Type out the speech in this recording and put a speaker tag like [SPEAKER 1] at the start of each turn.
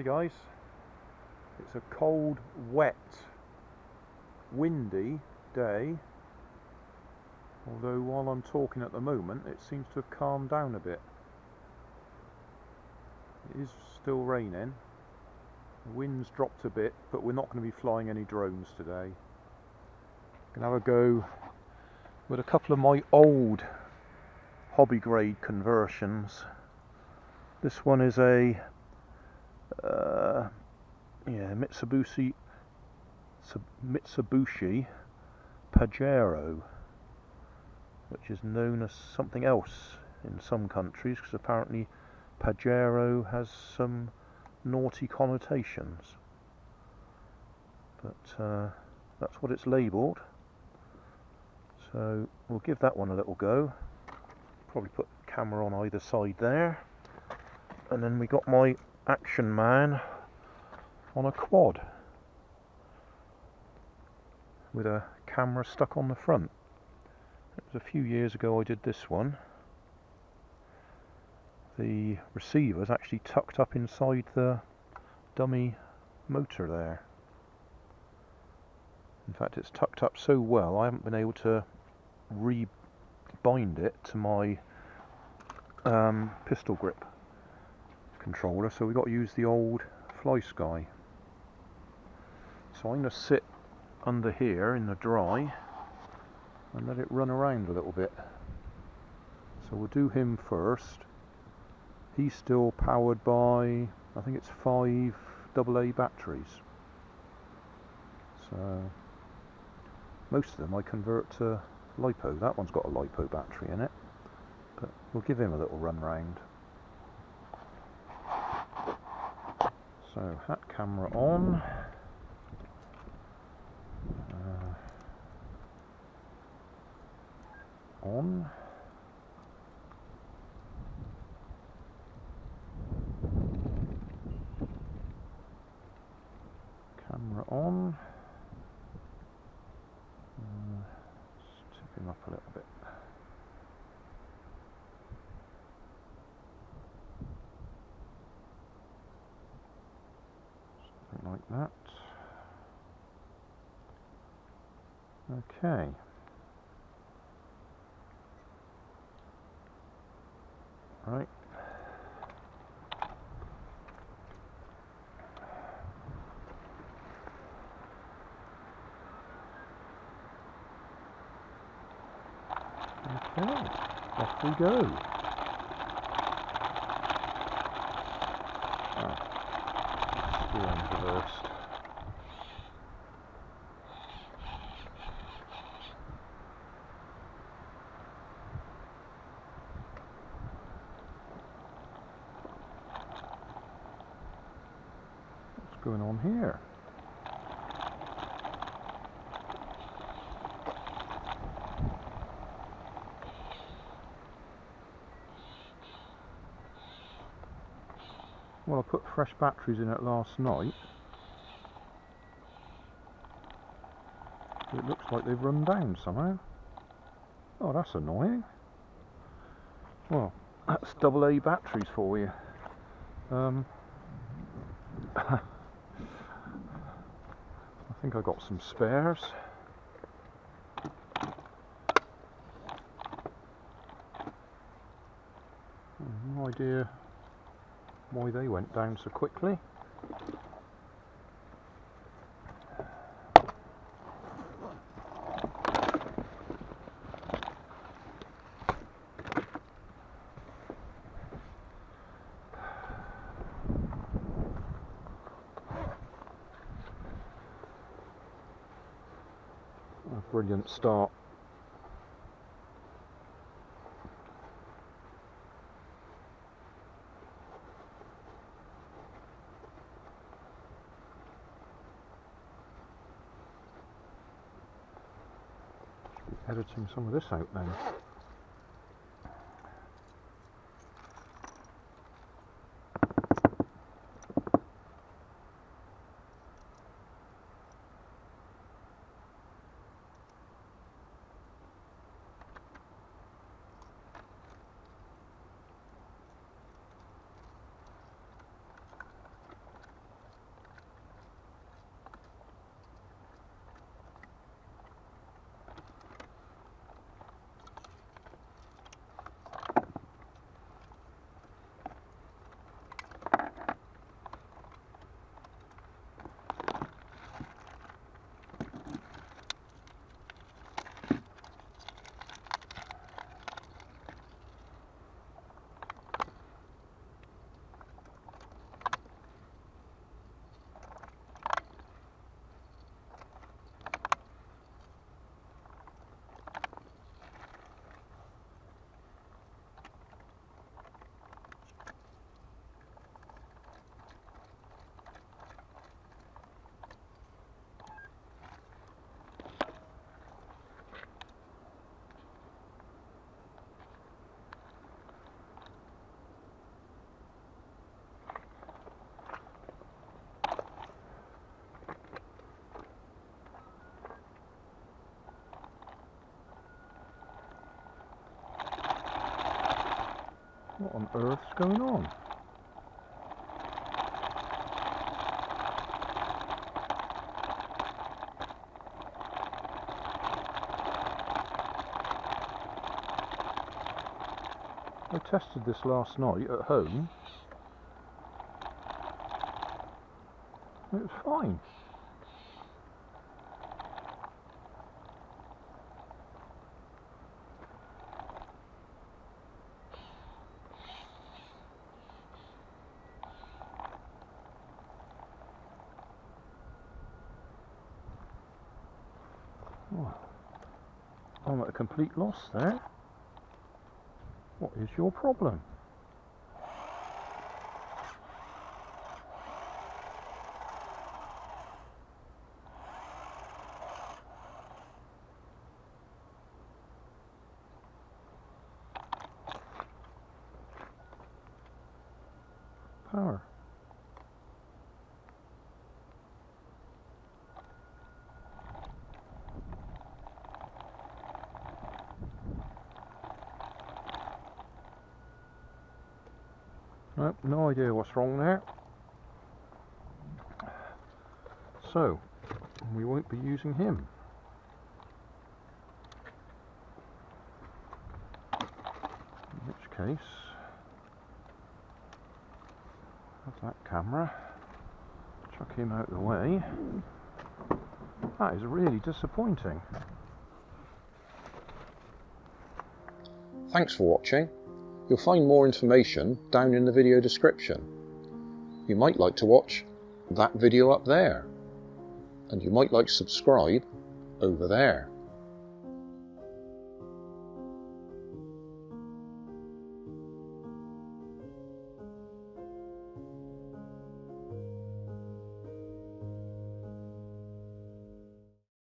[SPEAKER 1] Hi guys, it's a cold, wet, windy day, although while I'm talking at the moment it seems to have calmed down a bit. It is still raining, the wind's dropped a bit, but we're not going to be flying any drones today. I'm going to have a go with a couple of my old hobby grade conversions. This one is a Mitsubishi Pajero, which is known as something else in some countries, because apparently Pajero has some naughty connotations. But that's what it's labelled. So we'll give that one a little go. Probably put the camera on either side there. And then we got my Action Man on a quad with a camera stuck on the front. It was a few years ago I did this one. The receiver's actually tucked up inside the dummy motor there. In fact, it's tucked up so well I haven't been able to rebind it to my pistol grip controller, so we've got to use the old Fly Sky. So I'm going to sit under here in the dry and let it run around a little bit. So we'll do him first. He's still powered by, I think it's 5 AA batteries. So most of them I convert to LiPo. That one's got a LiPo battery in it, but we'll give him a little run round. So hat camera on. On. Camera on. Let's tip him up a little bit. Something like that. Okay. Right. Okay, off we go. Steering's reversed. What's going on here? Well, I put fresh batteries in it last night. It looks like they've run down somehow. Oh, that's annoying. Well, that's AA batteries for you. I think I got some spares. No idea why they went down so quickly. A brilliant start. Editing some of this out then. What on earth's going on? I tested this last night at home. It was fine. Oh, I'm at a complete loss there. What is your problem? Power. Nope, no idea what's wrong there. So, we won't be using him. In which case, have that camera, chuck him out of the way. That is really disappointing. Thanks for watching. You'll find more information down in the video description. You might like to watch that video up there, and you might like to subscribe over there.